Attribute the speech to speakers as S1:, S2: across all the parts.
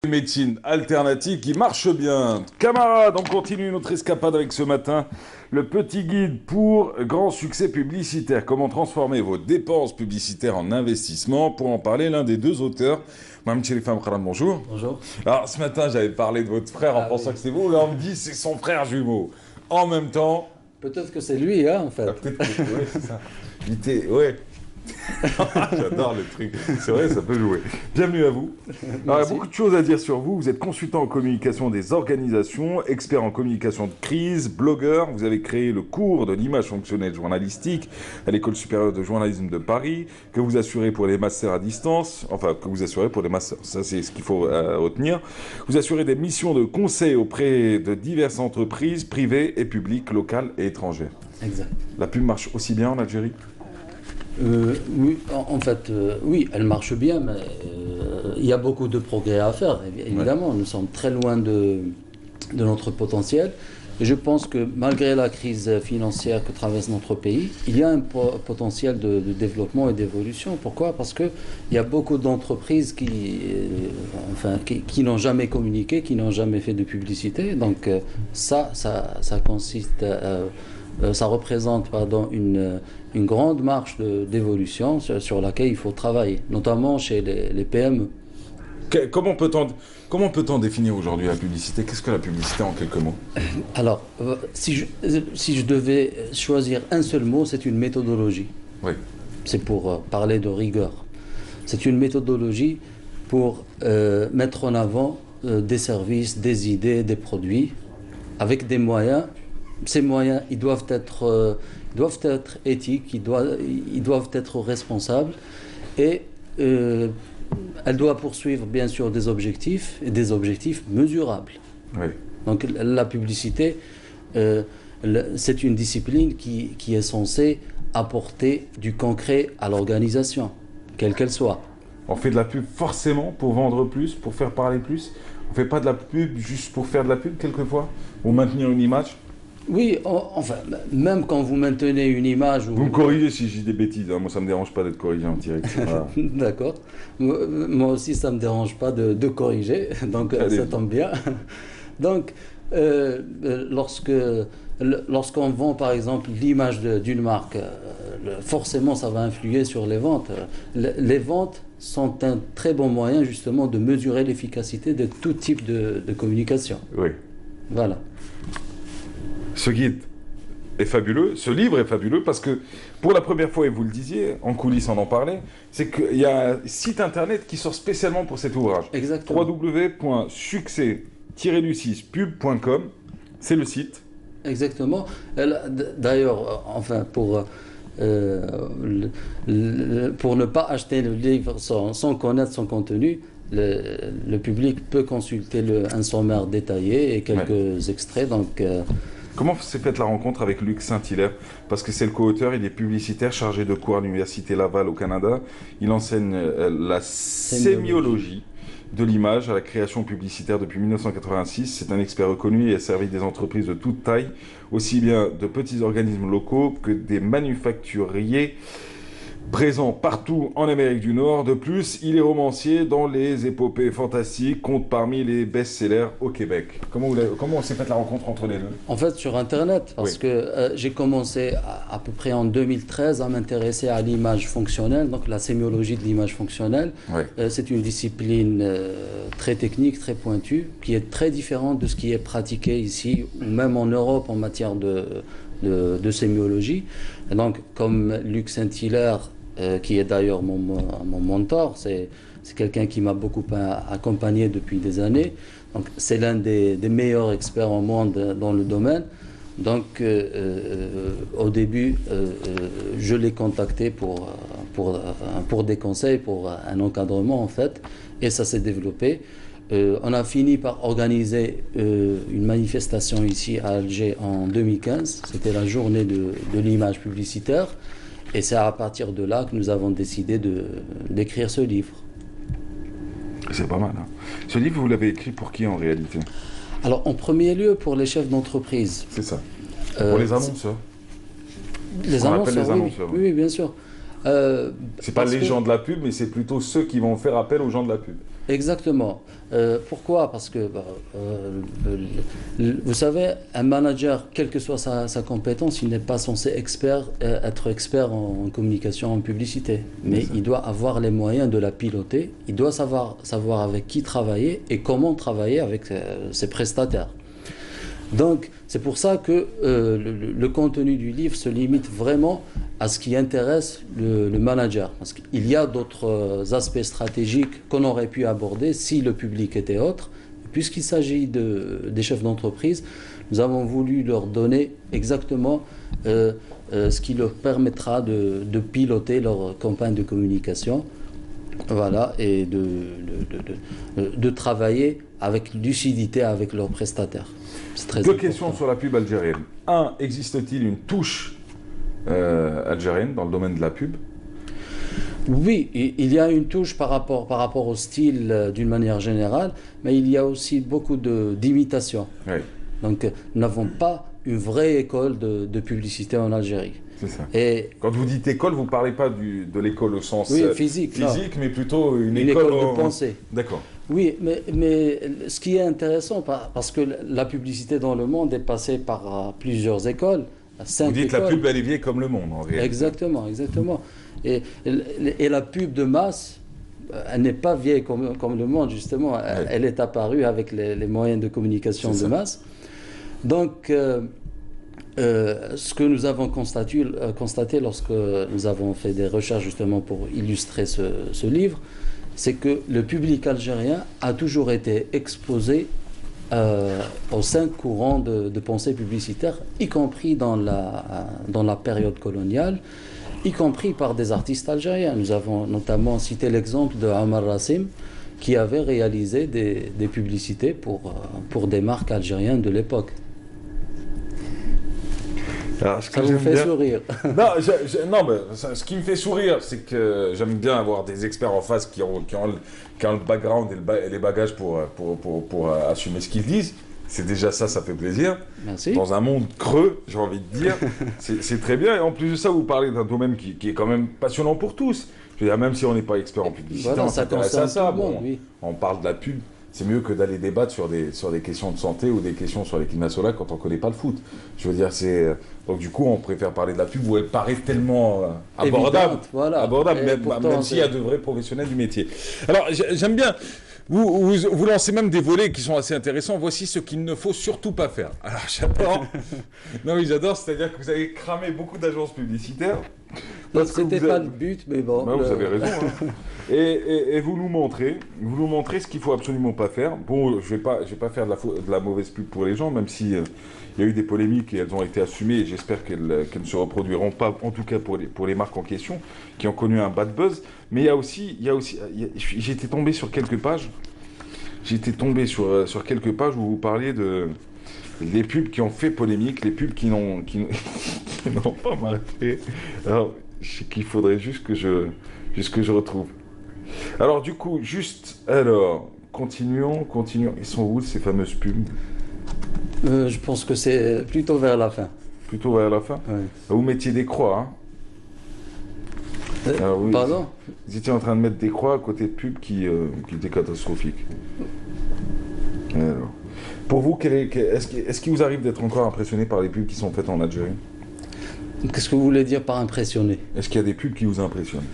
S1: Une médecine alternative qui marche bien. Camarades, on continue notre escapade avec ce matin le petit guide pour grand succès publicitaire. Comment transformer vos dépenses publicitaires en investissement. Pour en parler, l'un des deux auteurs, Mme Chérifah Mkharan, bonjour.
S2: Bonjour.
S1: Alors ce matin, j'avais parlé de votre frère en pensant
S2: Oui.
S1: que c'était vous. Là, on me dit c'est son frère jumeau. En même temps...
S2: Peut-être que c'est lui, hein, en fait.
S1: Peut-être que... Ouais, c'est ça. Ouais. J'adore le truc. C'est vrai, ça peut jouer. Bienvenue à vous. Alors, il y a beaucoup de choses à dire sur vous. Vous êtes consultant en communication des organisations, expert en communication de crise, blogueur. Vous avez créé le cours de l'image fonctionnelle journalistique à l'École supérieure de journalisme de Paris, que vous assurez pour les masters à distance. Enfin, que vous assurez pour les masters. Ça, c'est ce qu'il faut retenir. Vous assurez des missions de conseil auprès de diverses entreprises privées et publiques, locales et étrangères.
S2: Exact.
S1: La pub marche aussi bien en Algérie ?
S2: Oui, en fait, oui, elle marche bien, mais il y a beaucoup de progrès à faire, évidemment. Ouais. Nous sommes très loin de notre potentiel. Et je pense que malgré la crise financière que traverse notre pays, il y a un potentiel de développement et d'évolution. Pourquoi ? Parce qu'il y a beaucoup d'entreprises qui n'ont jamais communiqué, qui n'ont jamais fait de publicité. Donc ça consiste ça représente une grande marche d'évolution sur laquelle il faut travailler, notamment chez les PME.
S1: Comment peut-on définir aujourd'hui la publicité ? Qu'est-ce que la publicité en quelques mots ?
S2: Alors, si je devais choisir un seul mot, c'est une méthodologie.
S1: Oui.
S2: C'est pour parler de rigueur. C'est une méthodologie pour mettre en avant des services, des idées, des produits, avec des moyens. Ces moyens, ils doivent être éthiques, ils doivent être responsables et elle doit poursuivre bien sûr des objectifs et des objectifs mesurables.
S1: Oui.
S2: Donc la publicité, c'est une discipline qui est censée apporter du concret à l'organisation, quelle qu'elle soit.
S1: On fait de la pub forcément pour vendre plus, pour faire parler plus. On ne fait pas de la pub juste pour faire de la pub quelquefois, pour maintenir une image.
S2: Oui, enfin, même quand vous maintenez une image...
S1: Vous me corrigez si je dis des bêtises, hein. Moi ça ne me dérange pas d'être corrigé en direct. Voilà.
S2: D'accord. Moi aussi ça ne me dérange pas de corriger, donc ça tombe bien. Donc, lorsqu'on vend par exemple l'image d'une marque, forcément ça va influer sur les ventes. Les ventes sont un très bon moyen justement de mesurer l'efficacité de tout type de communication.
S1: Oui.
S2: Voilà.
S1: Ce guide est fabuleux, ce livre est fabuleux parce que pour la première fois, et vous le disiez, en coulisses on en parlait, c'est qu'il y a un site internet qui sort spécialement pour cet ouvrage.
S2: Exactement.
S1: www.succès-pub.com, c'est le site.
S2: Exactement. D'ailleurs, enfin, pour ne pas acheter le livre sans connaître son contenu, le public peut consulter un sommaire détaillé et quelques extraits. Donc,
S1: comment s'est faite la rencontre avec Luc Saint-Hilaire ? Parce que c'est le co-auteur, il est publicitaire, chargé de cours à l'Université Laval au Canada. Il enseigne la sémiologie de l'image à la création publicitaire depuis 1986. C'est un expert reconnu et a servi des entreprises de toute taille, aussi bien de petits organismes locaux que des manufacturiers présent partout en Amérique du Nord. De plus, il est romancier dans les épopées fantastiques, compte parmi les best-sellers au Québec. Comment s'est faite la rencontre entre les deux ?
S2: En fait, sur Internet, parce que j'ai commencé à peu près en 2013 à m'intéresser à l'image fonctionnelle, donc la sémiologie de l'image fonctionnelle.
S1: Oui.
S2: C'est une discipline très technique, très pointue, qui est très différente de ce qui est pratiqué ici, ou même en Europe en matière de sémiologie. Et donc, comme Luc Saint-Hilaire, qui est d'ailleurs mon mentor, c'est quelqu'un qui m'a beaucoup accompagné depuis des années. Donc, c'est l'un des meilleurs experts au monde dans le domaine. Donc, au début, je l'ai contacté pour des conseils, pour un encadrement en fait, et ça s'est développé. On a fini par organiser une manifestation ici à Alger en 2015. C'était la journée de l'image publicitaire. Et c'est à partir de là que nous avons décidé d'écrire ce livre.
S1: C'est pas mal. Hein. Ce livre, vous l'avez écrit pour qui en réalité ?
S2: Alors, en premier lieu, pour les chefs d'entreprise.
S1: C'est ça. Pour les annonceurs.
S2: Les annonceurs, oui, oui, bien sûr.
S1: C'est pas les gens de la pub, mais c'est plutôt ceux qui vont faire appel aux gens de la pub.
S2: Exactement. Pourquoi? Parce que, vous savez, un manager, quelle que soit sa compétence, il n'est pas censé être expert en communication, en publicité. Mais il doit avoir les moyens de la piloter. Il doit savoir avec qui travailler et comment travailler avec ses prestataires. Donc, c'est pour ça que le contenu du livre se limite vraiment à ce qui intéresse le manager. Parce qu'il y a d'autres aspects stratégiques qu'on aurait pu aborder si le public était autre. Puisqu'il s'agit des chefs d'entreprise, nous avons voulu leur donner exactement ce qui leur permettra de piloter leur campagne de communication. Voilà, et de travailler avec lucidité avec leurs prestataires. C'est très important.
S1: Deux questions sur la pub algérienne. Un, existe-t-il une touche algérienne dans le domaine de la pub?
S2: Oui, il y a une touche par rapport au style d'une manière générale, mais il y a aussi beaucoup d'imitations.
S1: Oui.
S2: Donc, nous n'avons pas une vraie école de publicité en Algérie.
S1: C'est ça.
S2: Et
S1: quand vous dites école, vous ne parlez pas de l'école au sens
S2: physique,
S1: mais plutôt une
S2: école de pensée.
S1: D'accord.
S2: Oui, mais ce qui est intéressant, parce que la publicité dans le monde est passée par plusieurs écoles.
S1: Vous dites
S2: écoles.
S1: La pub, elle est vieille comme le monde, en réalité.
S2: Exactement. Et la pub de masse, elle n'est pas vieille comme le monde, justement. Ouais. Elle est apparue avec les moyens de communication de masse. Donc, ce que nous avons constaté lorsque nous avons fait des recherches justement pour illustrer ce livre, c'est que le public algérien a toujours été exposé aux 5 courants de pensée publicitaire, y compris dans la période coloniale, y compris par des artistes algériens. Nous avons notamment cité l'exemple de Omar Rassim, qui avait réalisé des publicités pour des marques algériennes de l'époque.
S1: Alors,
S2: ça vous fait sourire?
S1: Non, mais ce qui me fait sourire, c'est que j'aime bien avoir des experts en face qui ont le background et les bagages pour assumer ce qu'ils disent. C'est déjà ça fait plaisir.
S2: Merci.
S1: Dans un monde creux, j'ai envie de dire, c'est très bien. Et en plus de ça, vous parlez d'un domaine qui est quand même passionnant pour tous. Je veux dire, même si on n'est pas expert en publicité,
S2: voilà,
S1: on s'intéresse à ça.
S2: Monde, oui.
S1: On parle de la pub. C'est mieux que d'aller débattre sur des questions de santé ou des questions sur l'équipe nationale quand on ne connaît pas le foot. Je veux dire, donc du coup, on préfère parler de la pub où elle paraît tellement abordable,
S2: voilà.
S1: même s'il y a de vrais professionnels du métier. Alors, j'aime bien. Vous lancez même des volets qui sont assez intéressants. Voici ce qu'il ne faut surtout pas faire. Alors, j'adore. Non, oui, j'adore. C'est-à-dire que vous avez cramé beaucoup d'agences publicitaires.
S2: C'était pas le but, mais bon.
S1: Vous avez raison. Hein. Et vous nous montrez ce qu'il faut absolument pas faire. Bon, je vais pas faire de la mauvaise pub pour les gens, même si il y a eu des polémiques et elles ont été assumées. Et j'espère qu'elles ne se reproduiront pas, en tout cas pour les marques en question, qui ont connu un bad buzz. Mais il y a aussi, j'étais tombé sur quelques pages. Sur quelques pages où vous parliez des pubs qui ont fait polémique, les pubs qui n'ont pas marqué. Alors, je sais qu'il faudrait juste que je retrouve. Alors, du coup, continuons. Ils sont où ces fameuses pubs?
S2: Je pense que c'est plutôt vers la fin.
S1: Plutôt vers la fin?
S2: Oui.
S1: Vous mettiez des croix, hein? Alors, oui,
S2: pardon?
S1: Vous étiez en train de mettre des croix à côté de pubs qui étaient catastrophiques. Alors, pour vous, est-ce qu'il vous arrive d'être encore impressionné par les pubs qui sont faites en Algérie?
S2: Qu'est-ce que vous voulez dire par impressionné?
S1: Est-ce qu'il y a des pubs qui vous impressionnent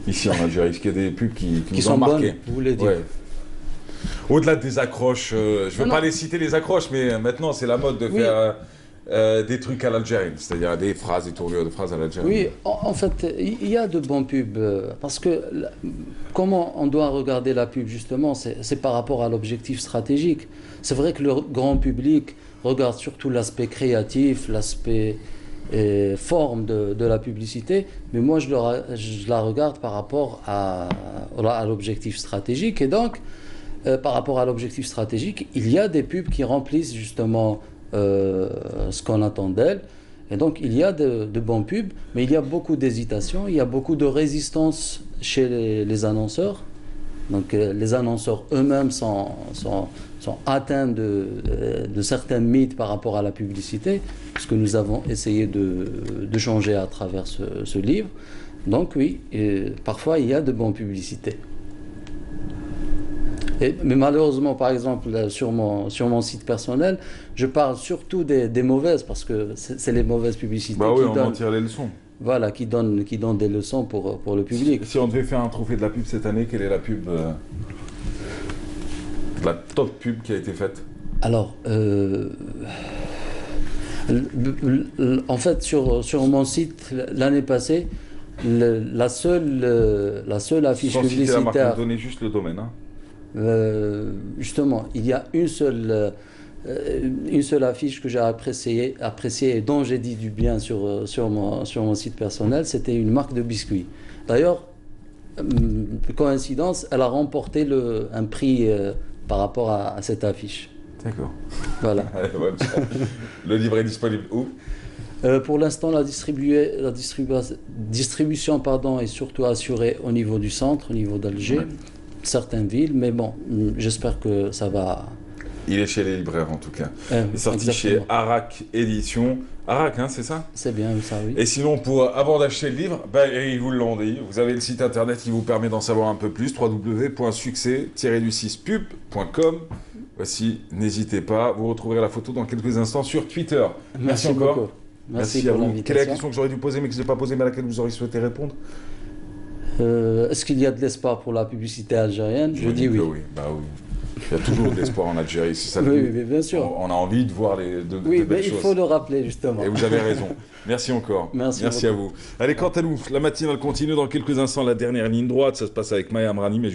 S1: ici en Algérie? Est-ce qu'il y a des pubs qui vous
S2: sont
S1: ont marqué?
S2: Bonnes, vous voulez dire?
S1: Ouais. Au-delà des accroches, je ne veux pas les citer les accroches, mais maintenant c'est la mode de faire des trucs à l'algérienne, c'est-à-dire des phrases, des tournures de phrases à l'algérienne.
S2: Oui, en fait, il y a de bons pubs, parce que comment on doit regarder la pub justement, c'est par rapport à l'objectif stratégique. C'est vrai que le grand public regarde surtout l'aspect créatif, l'aspect forme de la publicité, mais moi je la regarde par rapport à l'objectif stratégique. Et donc, par rapport à l'objectif stratégique, il y a des pubs qui remplissent justement ce qu'on attend d'elles. Et donc, il y a de bons pubs, mais il y a beaucoup d'hésitation, il y a beaucoup de résistance chez les annonceurs. Donc, les annonceurs eux-mêmes sont atteints de certains mythes par rapport à la publicité, ce que nous avons essayé de changer à travers ce livre. Donc, oui, parfois, il y a de bonnes publicités. Mais malheureusement, par exemple, sur mon site personnel, je parle surtout des mauvaises, parce que c'est les mauvaises publicités
S1: Bah oui,
S2: qui
S1: on en tire les leçons.
S2: voilà, qui donnent des leçons pour le public.
S1: Si on devait faire un trophée de la pub cette année, quelle est la pub, la top pub qui a été faite?
S2: Alors, en fait, sur mon site, l'année passée, la seule affiche
S1: Sans citer la marque,
S2: publicitaire,
S1: vous donnez juste le domaine. Hein.
S2: justement, il y a une seule affiche que j'ai appréciée et dont j'ai dit du bien sur mon site personnel, c'était une marque de biscuits. D'ailleurs, coïncidence, elle a remporté un prix par rapport à cette affiche.
S1: D'accord.
S2: Voilà.
S1: Le livret est disponible où?
S2: Pour l'instant, la distribution est surtout assurée au niveau du centre, au niveau d'Alger, certaines villes, mais bon, j'espère que ça va.
S1: Il est chez les libraires en tout cas. Il est sorti
S2: Exactement.
S1: chez Arak Édition. Arak, hein, c'est ça?
S2: C'est bien ça, oui.
S1: Et sinon, avant d'acheter le livre, ils vous l'ont dit, vous avez le site internet qui vous permet d'en savoir un peu plus, www.succès-du6pub.com. Voici, n'hésitez pas, vous retrouverez la photo dans quelques instants sur Twitter. Merci encore.
S2: beaucoup. Merci
S1: à
S2: pour
S1: vous.
S2: l'invitation.
S1: Quelle est la question que j'aurais dû poser mais que je n'ai pas posée mais à laquelle vous auriez souhaité répondre?
S2: Est-ce qu'il y a de l'espoir pour la publicité algérienne? Je dis oui.
S1: Oui, bah oui. Il y a toujours de l'espoir en Algérie, c'est ça.
S2: Oui, bien sûr.
S1: On a envie de voir de
S2: Oui,
S1: belles
S2: mais il
S1: choses.
S2: faut le rappeler justement.
S1: Et vous avez raison. Merci encore.
S2: Merci
S1: à vous. Allez, quant à nous, la matinale continue dans quelques instants. La dernière ligne droite, ça se passe avec Maya Amrani, mais